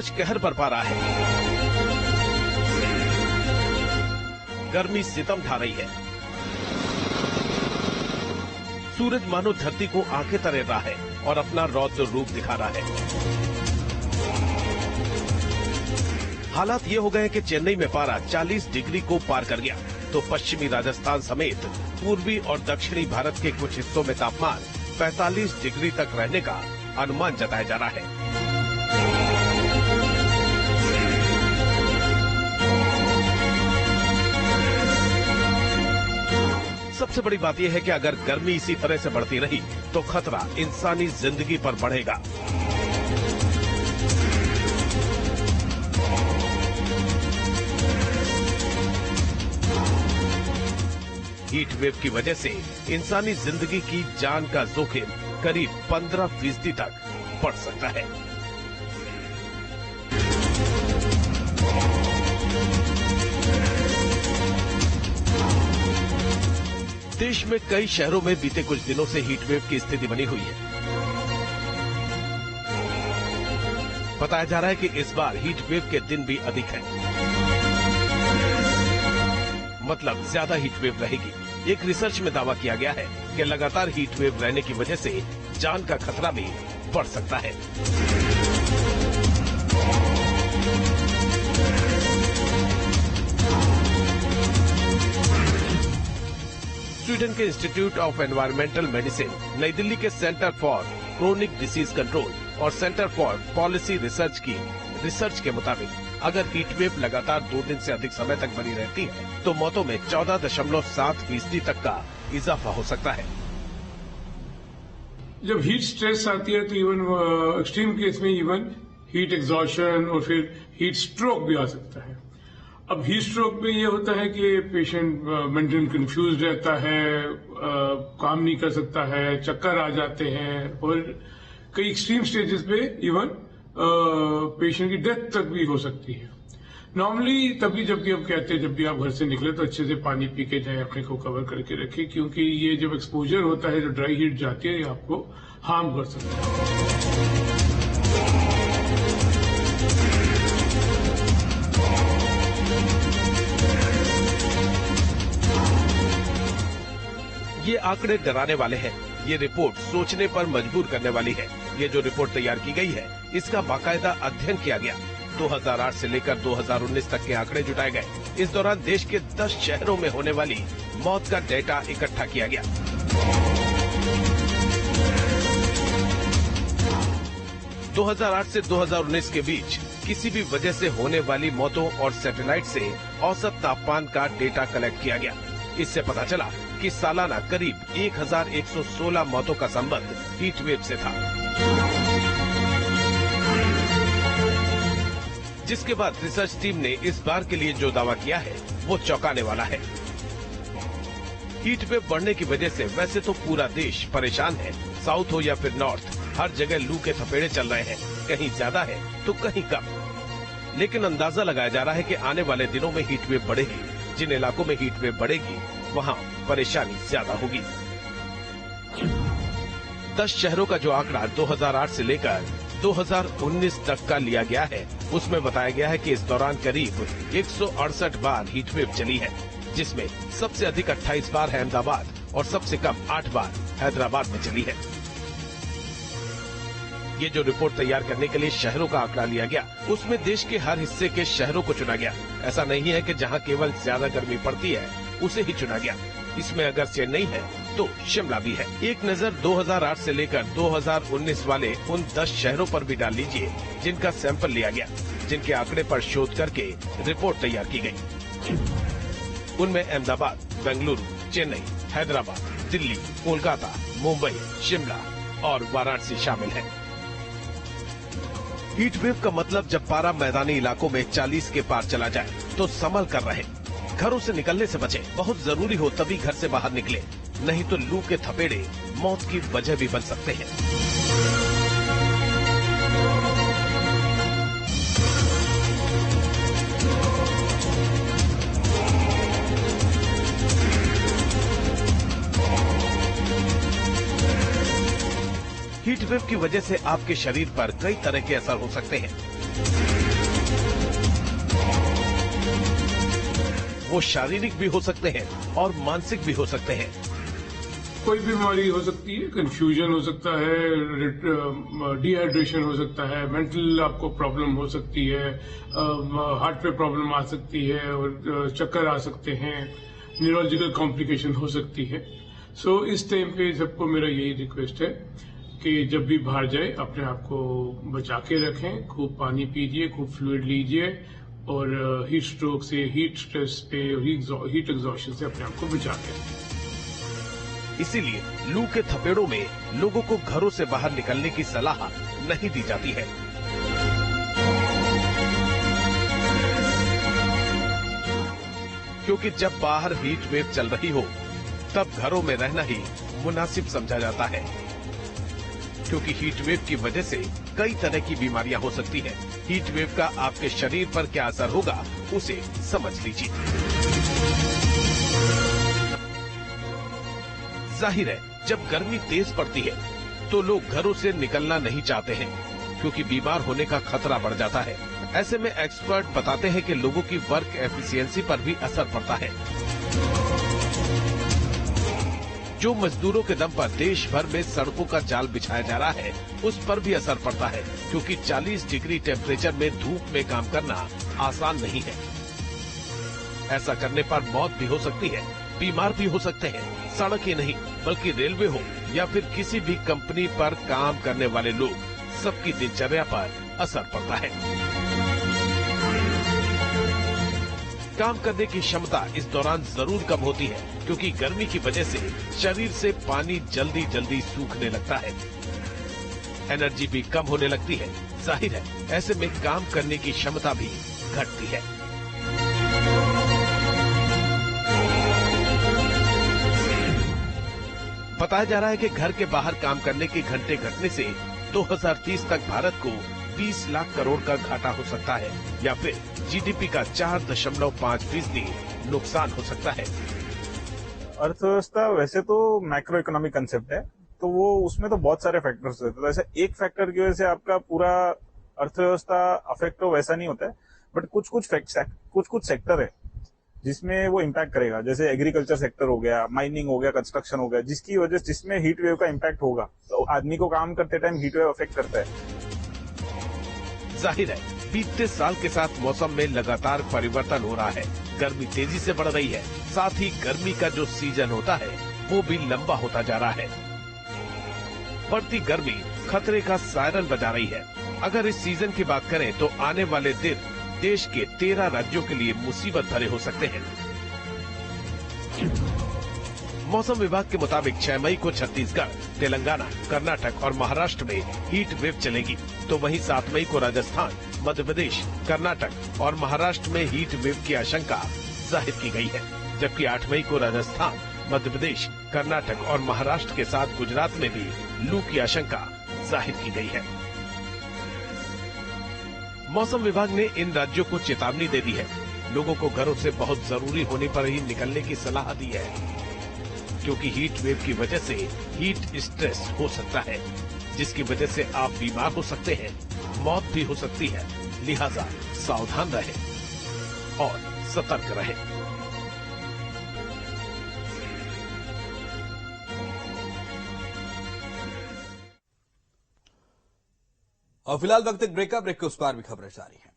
सूरज कहर बरपा रहा है, गर्मी सितम ढा रही है, सूरज मानो धरती को आंखें तरे रहा है और अपना रौद्र रूप दिखा रहा है। हालात ये हो गए कि चेन्नई में पारा 40 डिग्री को पार कर गया, तो पश्चिमी राजस्थान समेत पूर्वी और दक्षिणी भारत के कुछ हिस्सों में तापमान 45 डिग्री तक रहने का अनुमान जताया जा रहा है। सबसे बड़ी बात यह है कि अगर गर्मी इसी तरह से बढ़ती रही तो खतरा इंसानी जिंदगी पर बढ़ेगा। हीट वेव की वजह से इंसानी जिंदगी की जान का जोखिम करीब 15% तक बढ़ सकता है। देश में कई शहरों में बीते कुछ दिनों से हीट वेव की स्थिति बनी हुई है। बताया जा रहा है कि इस बार हीट वेव के दिन भी अधिक हैं, मतलब ज्यादा हीट वेव रहेगी। एक रिसर्च में दावा किया गया है कि लगातार हीट वेव रहने की वजह से जान का खतरा भी बढ़ सकता है। स्वीडन के इंस्टीट्यूट ऑफ एनवायरमेंटल मेडिसिन, नई दिल्ली के centre for chronic disease control और सेंटर फॉर पॉलिसी रिसर्च की रिसर्च के मुताबिक अगर हीट वेव लगातार 2 दिन से अधिक समय तक बनी रहती है तो मौतों में 14.7% तक का इजाफा हो सकता है। जब हीट स्ट्रेस आती है तो इवन एक्सट्रीम केस में इवन हीट एग्जॉशन और फिर हीट स्ट्रोक भी आ सकता है। अब हीट स्ट्रोक में ये होता है कि पेशेंट मेंटली कंफ्यूज रहता है, काम नहीं कर सकता है, चक्कर आ जाते हैं और कई एक्सट्रीम स्टेजेस पे इवन पेशेंट की डेथ तक भी हो सकती है। नॉर्मली तभी जबकि अब कहते हैं जब भी आप घर से निकले तो अच्छे से पानी पी के जाए, अपने को कवर करके रखें, क्योंकि ये जब एक्सपोजर होता है, जो ड्राई हीट जाती है, ये आपको हार्म कर सकता है। ये आंकड़े डराने वाले हैं। ये रिपोर्ट सोचने पर मजबूर करने वाली है। ये जो रिपोर्ट तैयार की गई है, इसका बाकायदा अध्ययन किया गया। 2008 से लेकर 2019 तक के आंकड़े जुटाए गए। इस दौरान देश के 10 शहरों में होने वाली मौत का डेटा इकट्ठा किया गया। दो 2008 से 2019 के बीच किसी भी वजह से होने वाली मौतों और सैटेलाइट से औसत तापमान का डेटा कलेक्ट किया गया। इससे पता चला कि सालाना करीब 1116 मौतों का संबंध हीट वेव से था, जिसके बाद रिसर्च टीम ने इस बार के लिए जो दावा किया है वो चौंकाने वाला है। हीट वेव बढ़ने की वजह से वैसे तो पूरा देश परेशान है, साउथ हो या फिर नॉर्थ, हर जगह लू के थपेड़े चल रहे हैं, कहीं ज्यादा है तो कहीं कम। लेकिन अंदाजा लगाया जा रहा है कि आने वाले दिनों में हीट वेव बढ़ेगी। जिन इलाकों में हीट वेव बढ़ेगी वहाँ परेशानी ज्यादा होगी। 10 शहरों का जो आंकड़ा 2008 से लेकर 2019 तक का लिया गया है, उसमें बताया गया है कि इस दौरान करीब 168 बार हीट वेव चली है, जिसमें सबसे अधिक 28 बार अहमदाबाद और सबसे कम 8 बार हैदराबाद में चली है। ये जो रिपोर्ट तैयार करने के लिए शहरों का आंकड़ा लिया गया, उसमें देश के हर हिस्से के शहरों को चुना गया। ऐसा नहीं है कि जहां केवल ज्यादा गर्मी पड़ती है उसे ही चुना गया। इसमें अगर चेन्नई है तो शिमला भी है। एक नजर 2008 से लेकर 2019 वाले उन 10 शहरों पर भी डाल लीजिए जिनका सैंपल लिया गया, जिनके आंकड़े पर शोध करके रिपोर्ट तैयार की गई। उनमें अहमदाबाद, बेंगलुरु, चेन्नई, हैदराबाद, दिल्ली, कोलकाता, मुंबई, शिमला और वाराणसी शामिल है। हीट वेव का मतलब जब पारा मैदानी इलाकों में 40 के पार चला जाए तो संभल कर रहे, घरों से निकलने से बचे, बहुत जरूरी हो तभी घर से बाहर निकले, नहीं तो लू के थपेड़े मौत की वजह भी बन सकते हैं। हीट वेव की वजह से आपके शरीर पर कई तरह के असर हो सकते हैं। वो शारीरिक भी हो सकते हैं और मानसिक भी हो सकते हैं। कोई बीमारी हो सकती है, कंफ्यूजन हो सकता है, डिहाइड्रेशन हो सकता है, मेंटल आपको प्रॉब्लम हो सकती है, हार्ट पे प्रॉब्लम आ सकती है और चक्कर आ सकते हैं, न्यूरोलॉजिकल कॉम्प्लिकेशन हो सकती है। सो इस टाइम पे सबको मेरा यही रिक्वेस्ट है कि जब भी बाहर जाए अपने आप को बचा के रखें, खूब पानी पीजिए, खूब फ्लूइड लीजिए और हीट स्ट्रोक से, हीट स्ट्रेस पे, हीट एग्जॉशन से अपने आप को बचा के रखें। इसीलिए लू के थपेड़ों में लोगों को घरों से बाहर निकलने की सलाह नहीं दी जाती है। क्योंकि जब बाहर हीट वेव चल रही हो तब घरों में रहना ही मुनासिब समझा जाता है, क्योंकि हीट वेव की वजह से कई तरह की बीमारियां हो सकती हैं। हीट वेव का आपके शरीर पर क्या असर होगा उसे समझ लीजिए। जाहिर है, जब गर्मी तेज पड़ती है तो लोग घरों से निकलना नहीं चाहते हैं, क्योंकि बीमार होने का खतरा बढ़ जाता है। ऐसे में एक्सपर्ट बताते हैं कि लोगों की वर्क एफिशिएंसी पर भी असर पड़ता है। जो मजदूरों के दम पर देश भर में सड़कों का जाल बिछाया जा रहा है, उस पर भी असर पड़ता है, क्योंकि 40 डिग्री टेम्परेचर में धूप में काम करना आसान नहीं है। ऐसा करने पर मौत भी हो सकती है, बीमार भी हो सकते हैं। सड़क ही नहीं बल्कि रेलवे हो या फिर किसी भी कंपनी पर काम करने वाले लोग, सबकी दिनचर्या पर असर पड़ता है। काम करने की क्षमता इस दौरान जरूर कम होती है, क्योंकि गर्मी की वजह से शरीर से पानी जल्दी जल्दी सूखने लगता है, एनर्जी भी कम होने लगती है। जाहिर है, ऐसे में काम करने की क्षमता भी घटती है। बताया जा रहा है कि घर के बाहर काम करने के घंटे घटने से 2030 तक भारत को 20 लाख करोड़ का घाटा हो सकता है, या फिर जीडीपी का 4.5% नुकसान हो सकता है। अर्थव्यवस्था वैसे तो मैक्रो इकोनॉमिक कंसेप्ट है, तो वो उसमें तो बहुत सारे फैक्टर्स होते हैं। तो ऐसे एक फैक्टर की वजह से आपका पूरा अर्थव्यवस्था अफेक्ट हो वैसा नहीं होता है, बट कुछ सेक्टर है जिसमें वो इम्पैक्ट करेगा। जैसे एग्रीकल्चर सेक्टर हो गया, माइनिंग हो गया, कंस्ट्रक्शन हो गया, जिसमें हीट वेव का इम्पैक्ट होगा। तो आदमी को काम करते टाइम हीट वेव अफेक्ट करता है। जाहिर है, बीतते साल के साथ मौसम में लगातार परिवर्तन हो रहा है। गर्मी तेजी से बढ़ रही है, साथ ही गर्मी का जो सीजन होता है वो भी लंबा होता जा रहा है। बढ़ती गर्मी खतरे का सायरन बजा रही है। अगर इस सीजन की बात करें तो आने वाले दिन देश के 13 राज्यों के लिए मुसीबत भरे हो सकते हैं। मौसम विभाग के मुताबिक 6 मई को छत्तीसगढ़, तेलंगाना, कर्नाटक और महाराष्ट्र में हीट वेव चलेगी, तो वहीं 7 मई को राजस्थान, मध्य प्रदेश, कर्नाटक और महाराष्ट्र में हीट वेव की आशंका जाहिर की गई है। जबकि 8 मई को राजस्थान, मध्य प्रदेश, कर्नाटक और महाराष्ट्र के साथ गुजरात में भी लू की आशंका जाहिर की गई है। मौसम विभाग ने इन राज्यों को चेतावनी दे दी है। लोगों को घरों से बहुत जरूरी होने पर ही निकलने की सलाह दी है, क्योंकि हीट वेव की वजह से हीट स्ट्रेस हो सकता है, जिसकी वजह से आप बीमार हो सकते हैं, मौत भी हो सकती है। लिहाजा सावधान रहें और सतर्क रहें। और फिलहाल वक्त एक ब्रेक के उस पार भी खबरें जारी हैं।